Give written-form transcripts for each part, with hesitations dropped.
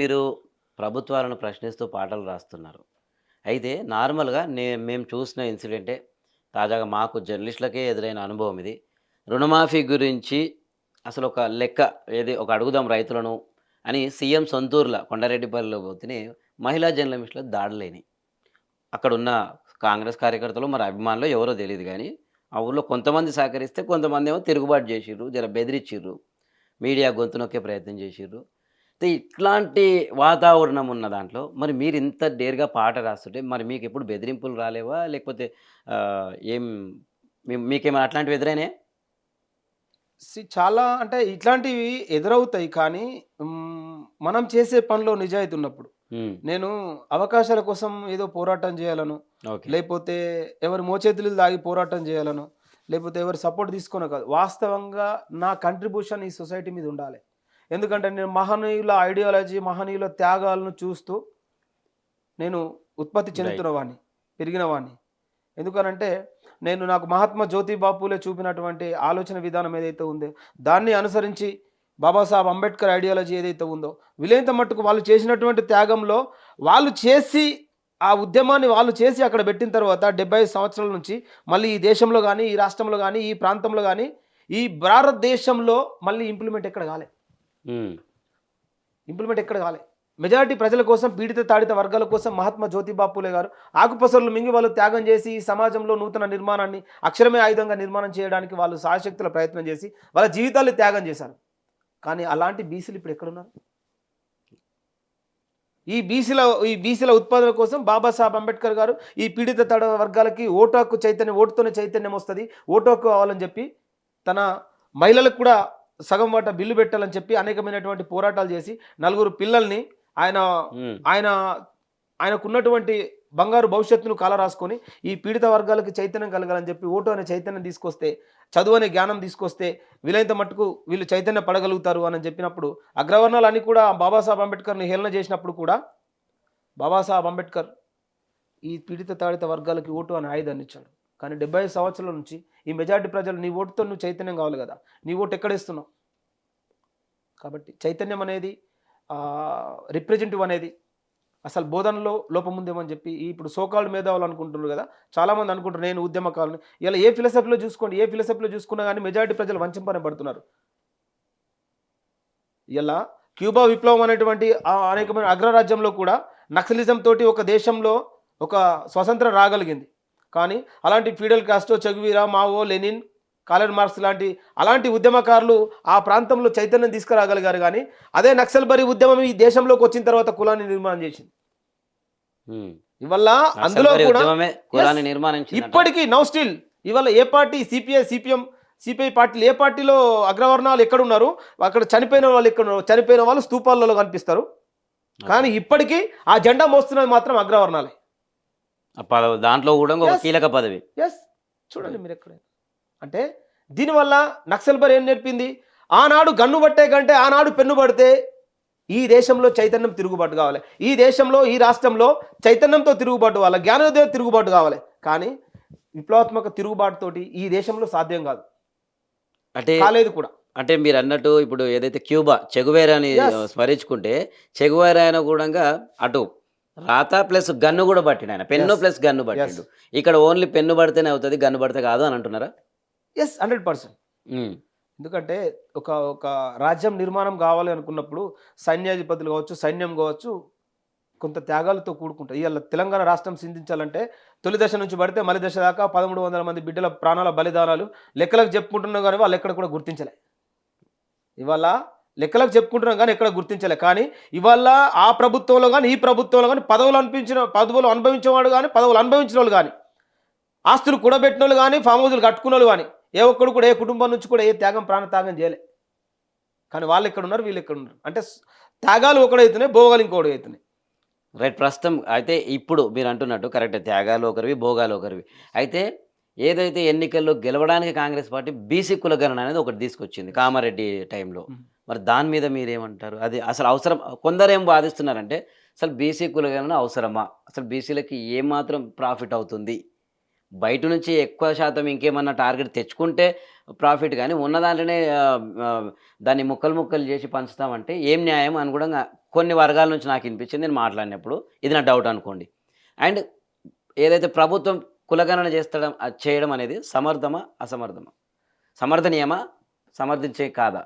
మీరు ప్రభుత్వాలను ప్రశ్నిస్తూ పాటలు రాస్తున్నారు. అయితే నార్మల్‌గా మేము చూసిన ఇన్సిడెంటే తాజాగా మాకు జర్నలిస్టులకే ఎదురైన అనుభవం ఇది. రుణమాఫీ గురించి అసలొక లెక్క ఏది ఒక అడుగుదాం రైతులను అని సీఎం సొంతూరుల కొండారెడ్డిపల్లిలో పోతేనే మహిళా జర్నలిస్టుల దాడులయినాయి. అక్కడున్న కాంగ్రెస్ కార్యకర్తలో మరి అభిమానులో ఎవరో తెలీదు గానీ, ఆ ఊర్లో కొంతమంది సహకరిస్తే కొంతమందేమో తిరుగుబాటు జేషిర్రు. జర బెదిరిచ్చిర్రు. మీడియా గొంతు నొక్కే ప్రయత్నం జేషిర్రు. అయితే ఇట్లాంటి వాతావరణం ఉన్న దాంట్లో మరి మీరింత డేర్‌గా పాట రాస్తుంటే మరి మీకెప్పుడు బెదిరింపులు రాలేవా? లేకపోతే ఏం మీకేమైనా అట్లాంటివి ఎదురైనాయా? చాలా అంటే ఇట్లాంటివి ఎదురవుతాయి కానీ మనం చేసే పనిలో నిజాయితీ ఉన్నప్పుడు. హ్మ్. నేను అవకాశాల కోసం ఏదో పోరాటం చేయాలనో, ఓకే. లేపోతే ఎవరి మోచేతులు తాగి పోరాటం చేయాలనో, లేపోతే ఎవరి సపోర్ట్ తీసుకోనో కాదు. వాస్తవంగా నా కంట్రిబ్యూషన్ ఈ సొసైటీ మీద ఉండాలి. ఎందుకంటే నేను మహనీయుల ఐడియాలజీ, మహనీయుల త్యాగాలను చూస్తూ నేను ఉత్పత్తి చెందుతున్న రైట్. వాడిని, పెరిగిన వాడిని. ఎందుకనంటే, నాకు మహాత్మా జ్యోతిబా పూలే చూపినటువంటి ఆలోచన విధానం ఏదైతే ఉందో, దాన్ని అనుసరించి బాబాసాహెబ్ అంబేద్కర్ ఐడియాలజీ ఏదైతే ఉందో, వీలైనంత మట్టుకు వాళ్ళు చేసినటువంటి త్యాగంలో వాళ్ళు చేసి ఆ ఉద్యమాన్ని వాళ్ళు చేసి అక్కడ పెట్టిన తర్వాత 75 సంవత్సరాల నుంచి మళ్ళీ ఈ దేశంలో గాని, ఈ రాష్ట్రంలో గాని, ఈ ప్రాంతంలో గాని, ఈ భారతదేశంలో మళ్ళీ ఇంప్లిమెంట్ ఎక్కడ కాలే. హ్మ్. ఇంప్లిమెంట్ ఎక్కడ కాలే. మెజారిటీ ప్రజల కోసం, పీడిత తాడిత వర్గాల కోసం మహాత్మా జ్యోతిబా పూలే గారు ఆకుపసర్లు మింగి వాళ్ళు త్యాగం చేసి, ఈ సమాజంలో నూతన నిర్మాణాన్ని అక్షరమే ఆయుధంగా నిర్మాణం చేయడానికి వాళ్ళు శాయశక్తుల ప్రయత్నం చేసి, వాళ్ళ జీవితాల్ని త్యాగం చేశారు. కానీ అలాంటి బీసీలు ఇప్పుడు ఎక్కడున్నారు? ఈ బీసీల ఉత్పాదన కోసం బాబాసాహెబ్ అంబేద్కర్ గారు ఈ పీడిత తడ వర్గాలకి ఓటు హక్కు చైతన్యం, ఓటుతోనే చైతన్యం వస్తది. ఓటు హక్కు కావాలని చెప్పి, తన మహిళలకు కూడా సగం వాటా బిల్లు పెట్టాలని చెప్పి అనేకమైనటువంటి పోరాటాలు చేసి, నలుగురు పిల్లల్ని ఆయన హ్మ్. ఆయన ఆయనకున్నటువంటి బంగారు భవిష్యత్తును కాలరాసుకొని, ఈ పీడిత వర్గాలకి చైతన్యం కలగాలని చెప్పి ఓటు అనే చైతన్యం తీసుకొస్తే, చదువు అనే జ్ఞానం తీసుకొస్తే, వీలైనంత మట్టుకు వీళ్ళు చైతన్య పడగలుగుతారు అని చెప్పినప్పుడు, అగ్రవర్ణాలన్నీ కూడా బాబాసాహెబ్ అంబేద్కర్‌ని హేళన చేసినప్పుడు కూడా, బాబాసాహెబ్ అంబేద్కర్ ఈ పీడిత తాడిత వర్గాలకి ఓటు అనే ఆయుధాన్ని ఇచ్చాడు. కానీ 75 సంవత్సరాల నుంచి ఈ మెజారిటీ ప్రజలు నీ ఓటుతో నువ్వు చైతన్యం కావాలి కదా! నీ ఓటు ఎక్కడేస్తున్నావు? కాబట్టి చైతన్యం అనేది రిప్రజెంటివ్ అనేది అసలు బోధనలో లోపం ఉందేమో అని చెప్పి ఇప్పుడు సోకాల్డ్ మేధావులు అనుకుంటున్నారు కదా! చాలామంది అనుకుంటారు నేను ఉద్యమకారుని. ఇలా ఏ ఫిలాసఫీలో చూసుకోండి, ఏ ఫిలాసఫీలో చూసుకున్నా గానీ మెజారిటీ ప్రజలు వంచింపబడుతున్నారు. ఇలా క్యూబా విప్లవం అనేటువంటి అనేకమైన అగ్రరాజ్యంలో కూడా నక్సలిజం తోటి ఒక దేశంలో ఒక స్వతంత్రం రాగలిగింది. కానీ అలాంటి Fidel Castro, Che Guevara, Mao, Lenin, Karl Marx అలాంటి ఉద్యమకారులు ఆ ప్రాంతంలో చైతన్యం తీసుకురాగలిగారు గానీ, అదే నక్సల్బరీ ఉద్యమం ఈ దేశంలోకి వచ్చిన తర్వాత కులాన్ని నిర్మాణం చేసింది. హ్మ్. ఇవల్ల అందులో నక్సల్బరీ కూడా ఉద్యమమే యెస్. కులాన్ని నిర్మాణించిందంట. ఇప్పటికి నౌ స్టిల్ ఇవాళ ఏ పార్టీ సిపిఐ, సిపిఎం, సిపిఐ పార్టీలు ఏ పార్టీలో అగ్రవర్ణాలు ఎక్కడున్నారు? అక్కడ చనిపోయిన వాళ్ళు ఎక్కడున్నారు? చనిపోయిన వాళ్ళు స్తూపాలలో కనిపిస్తారు. ఓకే. కానీ ఇప్పటికి ఆ జెండా మోస్తున్నది మాత్రం అగ్రవర్ణాలే. దాంట్లో గూడా ఒక యెస్. కీలక పదవి. యెస్. చూడండి రైట్. మీరెక్కడైనా. అంటే దీనివల్ల నక్సల్బరీ ఏం నేర్పింది? ఆనాడు గన్ను పట్టే కంటే ఆనాడు పెన్ను పడితే ఈ దేశంలో చైతన్యం తిరుగుబాటు కావాలి. ఈ దేశంలో, ఈ రాష్ట్రంలో చైతన్యంతో తిరుగుబాటు కావాలి. జ్ఞానోదయ తిరుగుబాటు కావాలి. కానీ విప్లవాత్మక తిరుగుబాటుతోటి ఈ దేశంలో సాధ్యం కాదు. అంటే, కాలేదు కూడా. అంటే మీరన్నట్టు ఇప్పుడు ఏదైతే క్యూబా చెగువేరాని యెస్. స్మరించుకుంటే, చెగువేరా ఆయన గూడంగా అటు రాత ప్లస్ గన్ను గూడా పట్టిండాయన. Pen yes. Plus gun yes. పట్టిండు. ఇక్కడ ఓన్లీ పెన్ను పడితేనే అవుతది. గన్ను పడితే కాదు అని అంటున్నారా? యెస్. 100%. హ్మ్. ఎందుకంటే ఒక ఒక రాజ్యం నిర్మాణం కావాలి అనుకున్నప్పుడు సైన్యాధిపతులు కావచ్చు, సైన్యం కావచ్చు కొంత త్యాగాలతో కూడుకుంటాయి. ఇయాల తెలంగాణ రాష్ట్రం సిద్ధించాలంటే తొలి దశ నుంచి పడితే మలి దశ దాకా 1300 మంది బిడ్డల ప్రాణాల బలిదానాలు లెక్కలకు చెప్పుకుంటున్నాం గానీ వాళ్ళు ఎక్కడ కూడా గుర్తించలే. ఇవాళ లెక్కలకు చెప్పుకుంటున్నాం గానీ ఎక్కడ గుర్తించలే. కానీ ఇవాళ ఆ ప్రభుత్వంలో గానీ, ఈ ప్రభుత్వంలో గానీ పదవులు అనుభవించేవాడు గానీ, పదవులు అనుభవించినోళ్ళు గానీ, ఆస్తులు కూడబెట్టినోళ్ళు గానీ, ఫామ్ హౌస్‌లు కట్టుకున్నోళ్ళు గానీ, ఏ ఒక్కడు కూడా ఏ కుటుంబం నుంచి కూడా ఏ ప్రాణ త్యాగం చేయలే. కానీ వాళ్ళెక్కడున్నారు, వీళ్ళెక్కడున్నారు. అంటే త్యాగాలు ఒకడైతున్నాయి, భోగాలు ఇంకోడైతున్నాయి. రైట్. ప్రస్తుతం అయితే ఇప్పుడు మీరంటున్నట్టు కరెక్టే. త్యాగాలు ఒకరివి, భోగాలు ఒకరివి. అయితే ఏదైతే ఎన్నికల్లో గెలవడానికి కాంగ్రెస్ పార్టీ బీసీ కులగణన అనేది ఒకటి తీసుకొచ్చింది కామారెడ్డి టైంలో. హ్మ్. మరి దాని మీద మీరేమంటారు? అది అసలు అవసరం కొందరేం వాదిస్తున్నారంటే, అసలు బీసీ కులగణన అవసరమా? అసలు బీసీలకి ఏమాత్రం ప్రాఫిట్ అవుతుంది? బయట నుంచి ఎక్కువ శాతం ఇంకేమన్నా టార్గెట్ తెచ్చుకుంటే ప్రాఫిట్ గానీ, ఉన్న దాంట్లోనే ఆహ్, ఆహ్, దాన్ని ముక్కలు ముక్కలు చేసి పంచుతామంటే ఏం న్యాయం అని గూడా కొన్ని వర్గాల నుంచి నాకు వినిపించింది నేను మాట్లాడినప్పుడు. ఇది నా డౌట్ అనుకోండి. అండ్ ఏదైతే ప్రభుత్వం కులగణన చేయడం అనేది సమర్థమా? అసమర్థమా? సమర్థనీయమా? సమర్థించే కాదా?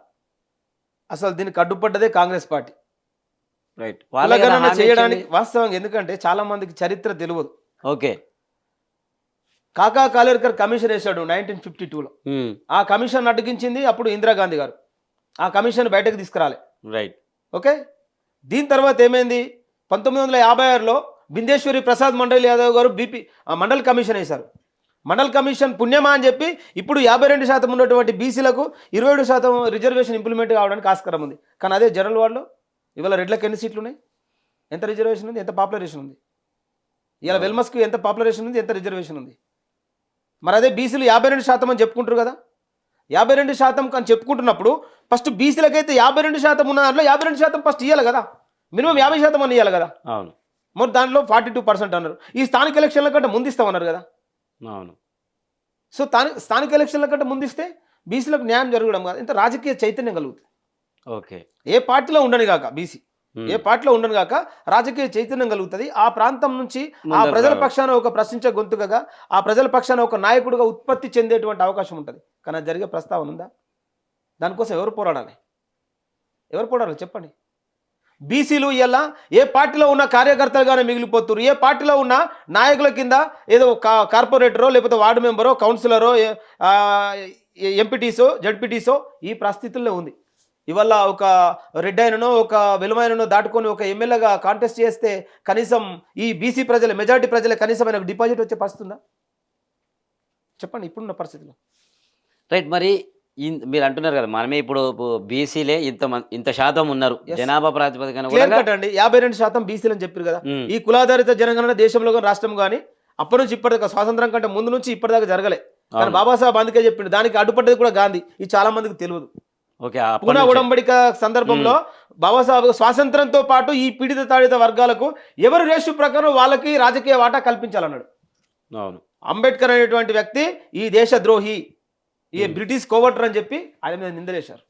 అసలు దీనికి అడ్డుపడ్డదే కాంగ్రెస్ పార్టీ. రైట్. వాళ్ళే కదా కులగణన హామీ చేయడానికి ఇచ్చింది. వాస్తవంగా ఎందుకంటే చాలా మందికి చరిత్ర తెలియదు. ఓకే. కాకా కాలేర్కర్ కమిషన్ వేశాడు 1952లో. హ్మ్. ఆ కమిషన్ అడ్డగించింది అప్పుడు ఇందిరాగాంధీ గారు. ఆ కమిషన్ బయటకు తీసుకురాలే. రైట్. ఓకే. దీని తర్వాత ఏమైంది 1956లో బిందేశ్వరి ప్రసాద్ మండల్ యాదవ్ గారు మండల్ కమిషన్ వేశారు. మండల్ కమిషన్ పుణ్యమా అని చెప్పి ఇప్పుడు 52% ఉన్నటువంటి బీసీలకు 27% రిజర్వేషన్ ఇంప్లిమెంట్ కావడానికి ఆస్కారం ఉంది. కానీ అదే జనరల్ వార్డులో ఇవాళ రెడ్లకు ఎన్ని సీట్లు ఉన్నాయి, ఎంత రిజర్వేషన్ ఉంది, ఎంత పాపులరేషన్ ఉంది, ఇవాళ వెల్మస్కి ఎంత పాపులరేషన్ ఉంది, ఎంత రిజర్వేషన్ ఉంది. మరి అదే బీసీలు 52% అని చెప్పుకుంటారు కదా. 52% అని చెప్పుకుంటున్నప్పుడు ఫస్ట్ బీసీలకైతే 52% ఉన్న దాంట్లో 52% ఫస్ట్ ఇవ్వాలి కదా, మినిమం 50% అని ఇవ్వాలి కదా. అవును. మరి దాంట్లో 42% అన్నారు. ఈ స్థానిక ఎలక్షన్ల కంటే ముందు ఇస్తామన్నారు కదా. అవును. సో స్థానిక ఎలక్షన్ల కంటే ముందు ఇస్తే బీసీలకు న్యాయం జరగడం కాదు, ఇంత రాజకీయ చైతన్యం కలుగుతుంది. ఓకే. ఏ పార్టీలో ఉండని కాక బీసీ హ్మ్. ఏ పార్టీలో ఉండను కాక రాజకీయ చైతన్యం కలుగుతుంది. ఆ ప్రాంతం నుంచి ఆ ముందరకు ప్రజల రావాలి. పక్షాన ఒక ప్రశ్నించే గొంతుకగా, ఆ ప్రజల పక్షాన ఒక నాయకుడిగా ఉత్పత్తి చెందేటువంటి అవకాశం ఉంటుంది. కానీ అది జరిగే ప్రస్తావన ఉందా? దానికోసం ఎవరు పోరాడాలి? ఎవరు పోరాడాలి చెప్పండి. బీసీలు ఇలా ఏ పార్టీలో ఉన్న కార్యకర్తలుగానే మిగిలిపోతున్నారు. ఏ పార్టీలో ఉన్న నాయకుల కింద ఏదో కార్పొరేటరో లేకపోతే వార్డు మెంబరో కౌన్సిలరో ఎంపీటీసో జడ్పీటీసో ఈ పరిస్థితుల్లో ఉంది. ఇవాళ ఒక రెడ్ అయిననో ఒక వెలుమైననో దాటుకొని ఒక ఎమ్మెల్యేగా కాంటెస్ట్ చేస్తే కనీసం ఈ బీసీ ప్రజల మెజారిటీ ప్రజలే కనీసం ఆయనకు డిపాజిట్ వచ్చే పరిస్థితి ఉందా చెప్పండి ఇప్పుడున్న పరిస్థితిలో. రైట్. మరి మీరు అంటున్నారు కదా మనమే ఇప్పుడు బీసీలే ఇంత శాతం ఉన్నారు Yes. జనాభా ప్రాతిపదికన క్లియర్ కూడా. కట్ అండి. 52% బీసీలు అని చెప్పారు కదా. ఉమ్. ఈ కులాధారిత జనగణన దేశంలో కానీ రాష్ట్రం కానీ అప్పటి నుంచి ఇప్పటిదాకా స్వాతంత్రం కంటే ముందు నుంచి ఇప్పటిదాకా జరగలే. కానీ అవును. బాబాసాహెబ్ అందుకే చెప్పిండు. దానికి అడ్డుపడ్డది కూడా గాంధీ. ఇది చాలా మందికి తెలియదు. ఓకే. అప్పటి పూనా నుంచే. ఉడంబడిక సందర్భంలో బాబాసాహెబ్ స్వాతంత్రంతో పాటు ఈ పీడిత తాడిత వర్గాలకు ఎవరి రేషు ప్రకారం వాళ్ళకి రాజకీయ వాటా కల్పించాలన్నాడు. అవును. అంబేద్కర్ అనేటువంటి వ్యక్తి ఈ దేశ ద్రోహి, ఈ బ్రిటిష్ కోవర్టర్ అని చెప్పి ఆయన మీద నిందలేశారు.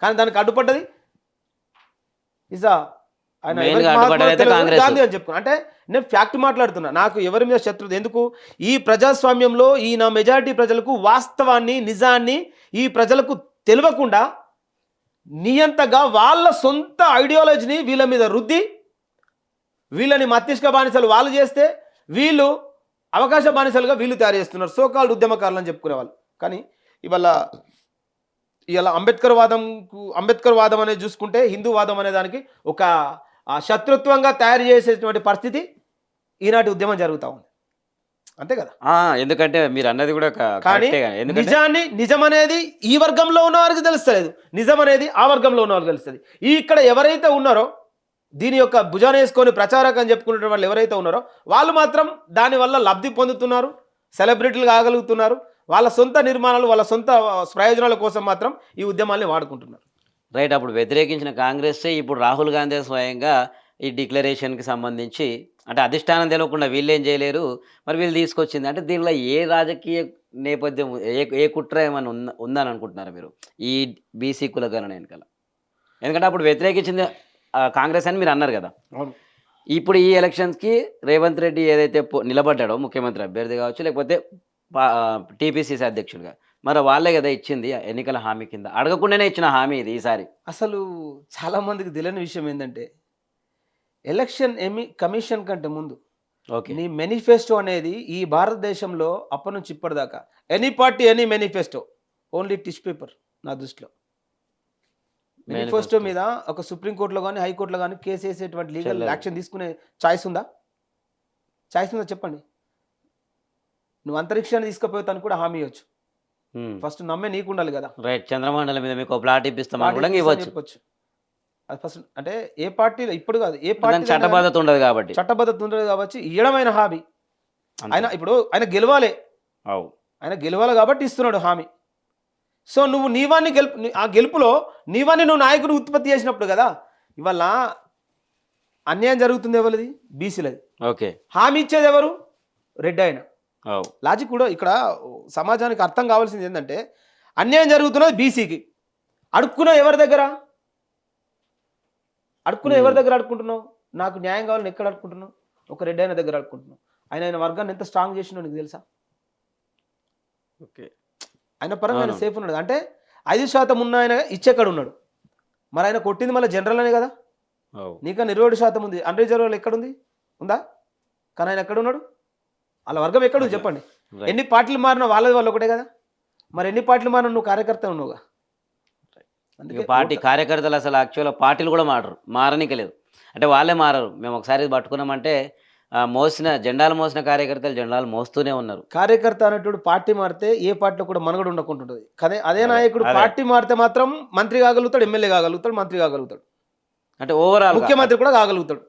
కానీ దానికి అడ్డుపడ్డది ఇజా ఆయన Main ఎవరికి గా మహాత్ముడో అడ్డుపడ్డది అయితే తెలియదు, కాంగ్రెస్. గాంధీ అని చెప్పుకున్నా. అంటే నేను ఫ్యాక్ట్ మాట్లాడుతున్నా. నాకు ఎవరి మీద శత్రుత ఎందుకు? ఈ ప్రజాస్వామ్యంలో ఈ నా మెజారిటీ ప్రజలకు వాస్తవాన్ని నిజాన్ని ఈ ప్రజలకు తెలియకుండా నియంతగా వాళ్ళ సొంత ఐడియాలజీని వీళ్ళ మీద రుద్ది వీళ్ళని మస్తిష్క బానిసలు వాళ్ళు చేస్తే వీళ్ళు అవకాశ బానిసలుగా వీళ్ళు తయారు చేస్తున్నారు. సోకాల్డ్ ఉద్యమకారులు అని చెప్పుకునేవాళ్ళు. కానీ ఇవాళ అంబేద్కర్ వాదం అనేది చూసుకుంటే హిందూ వాదం అనే దానికి ఒక శత్రుత్వంగా తయారు చేసేటువంటి పరిస్థితి ఈనాటి ఉద్యమం జరుగుతూ ఉంది. అంతే కదా. ఎందుకంటే మీరు అన్నది కూడా కానీ కరెక్టే కదా. ఎందుకంటే నిజం అనేది ఈ వర్గంలో ఉన్న వారికి తెలుస్తలేదు, నిజం అనేది ఆ వర్గంలో ఉన్న వారికి తెలుస్తుంది. ఇక్కడ ఎవరైతే ఉన్నారో దీని యొక్క భుజాన వేసుకొని ప్రచారకం అని చెప్పుకునే వాళ్ళు ఎవరైతే ఉన్నారో వాళ్ళు మాత్రం దానివల్ల లబ్ధి పొందుతున్నారు, సెలబ్రిటీలు కాగలుగుతున్నారు. వాళ్ళ సొంత నిర్మాణాలు వాళ్ళ సొంత ప్రయోజనాల కోసం మాత్రం ఈ ఉద్యమాల్ని వాడుకుంటున్నారు. రైట్. అప్పుడు వ్యతిరేకించిన కాంగ్రెస్ ఇప్పుడు రాహుల్ గాంధీ స్వయంగా ఈ డిక్లరేషన్కి సంబంధించి అంటే అధిష్టానం తెలియకుండా వీళ్ళు ఏం చేయలేరు, మరి వీళ్ళు తీసుకొచ్చింది అంటే దీనిలో ఏ రాజకీయ నేపథ్యం ఏ కుట్ర ఏమైనా ఉందని అనుకుంటున్నారు మీరు ఈ బీసీ కులగణన వెనకాల? ఎందుకంటే అప్పుడు వ్యతిరేకించింది కాంగ్రెస్ అని మీరు అన్నారు కదా. అవును. ఇప్పుడు ఈ ఎలక్షన్స్కి రేవంత్ రెడ్డి ఏదైతే నిలబడ్డాడో ముఖ్యమంత్రి అభ్యర్థి కావచ్చు లేకపోతే టీపీసీసీ అధ్యక్షుడిగా, మరి వాళ్ళే కదా ఇచ్చింది ఎన్నికల హామీ కింద, అడగకుండానే ఇచ్చిన హామీ ఇది ఈసారి. అసలు చాలా మందికి తెలియని విషయం ఏంటంటే ఎలక్షన్ కమిషన్ కంటే ముందు ఓకే. నీ మేనిఫెస్టో అనేది ఈ భారతదేశంలో అప్పటి నుంచి ఇప్పటిదాకా any party any manifesto only tissue paper నా దృష్టిలో. మేనిఫెస్టో మీద ఒక సుప్రీంకోర్టులో కానీ హైకోర్టులో కానీ కేసు వేసేటువంటి లీగల్ యాక్షన్ తీసుకునే ఛాయిస్ ఉందా? చెప్పండి. నువ్వు అంతరిక్షాన్ని తీసుకుపోతాను కూడా హామీ ఇవ్వచ్చు. ఫస్ట్ నమ్మే నీకు ఉండాలి కదా. రైట్. చంద్రమండలం మీద మీకు ప్లాట్ ఇప్పిస్తామని కూడా ఇవ్వచ్చు. అది ఫస్ట్ అంటే ఏ పార్టీలో ఇప్పుడు కాదు, ఏ పార్టీ చట్టబద్ధత ఉండదు కాబట్టి ఇయ్యడమైన హామీ. ఆయన గెలవాలి, ఆయన గెలవాలి కాబట్టి ఇస్తున్నాడు హామీ. సో నువ్వు నీవాన్ని ఆ గెలుపులో నీవాన్ని నువ్వు నాయకుడు ఉత్పత్తి చేసినప్పుడు కదా ఇవాళ అన్యాయం జరుగుతుంది. ఎవరిది? బీసీలది. ఓకే. హామీ ఇచ్చేది ఎవరు? రెడ్ అయినా. లాజిక్ కూడా ఇక్కడ సమాజానికి అర్థం కావాల్సింది ఏంటంటే అన్యాయం జరుగుతున్నది బీసీకి, అడుక్కున్న ఎవరి దగ్గర? అడుక్కునే ఎవరి దగ్గర అడుక్కుంటున్నావు? నాకు న్యాయం కావాలని ఎక్కడ అడుక్కుంటున్నావు? ఒక రెడ్డి ఆయన దగ్గర అడుక్కుంటున్నావు. ఆయన వర్గాన్ని ఎంత స్ట్రాంగ్ చేసిండో నీకు తెలుసా? ఓకే. ఆయన పరంగా ఆయన అవును. సేఫ్ ఉన్నాడు. అంటే 5% ఉన్న ఆయన ఇచ్చేక్కడ ఉన్నాడు. మరి ఆయన కొట్టింది మళ్ళీ జనరల్ అనే కదా. అవు. నీకన్నా 27% ఉంది. అన్రిజర్వ్లో ఎక్కడుంది? ఉందా? కానీ ఆయన ఎక్కడున్నాడు? వాళ్ళ వర్గం ఎక్కడుంది అట్లా. చెప్పండి. రైట్. ఎన్ని పార్టీలు మారినా వాళ్ళది వాళ్ళు ఒకటే కదా. మరి ఎన్ని పార్టీలు మారినా నువ్వు కార్యకర్త ఉన్నావుగా. ఇక అందుకే పార్టీ కార్యకర్తలు అసలు యాక్చువల్‌గా పార్టీలు కూడా మారరు. మారనీకే లేదు. అంటే వాళ్ళే మారరు. మేము ఒకసారి ఇది పట్టుకున్నామంటే జెండాలు మోసిన కార్యకర్తలు జెండాలు మోస్తూనే ఉన్నారు. కార్యకర్త అనేటోడు పార్టీ మారితే ఏ పార్టీలో కూడా మనుగడ ఉండకుంటుంటది. అదే అదే. నాయకుడు అదే. పార్టీ మారితే మాత్రం మంత్రి కాగలుగుతాడు, ఎమ్మెల్యే కాగలుగుతాడు, మంత్రి కాగలుగుతాడు, అంటే ఓవరాల్‌గా ముఖ్యమంత్రి కూడా కాగలుగుతాడు.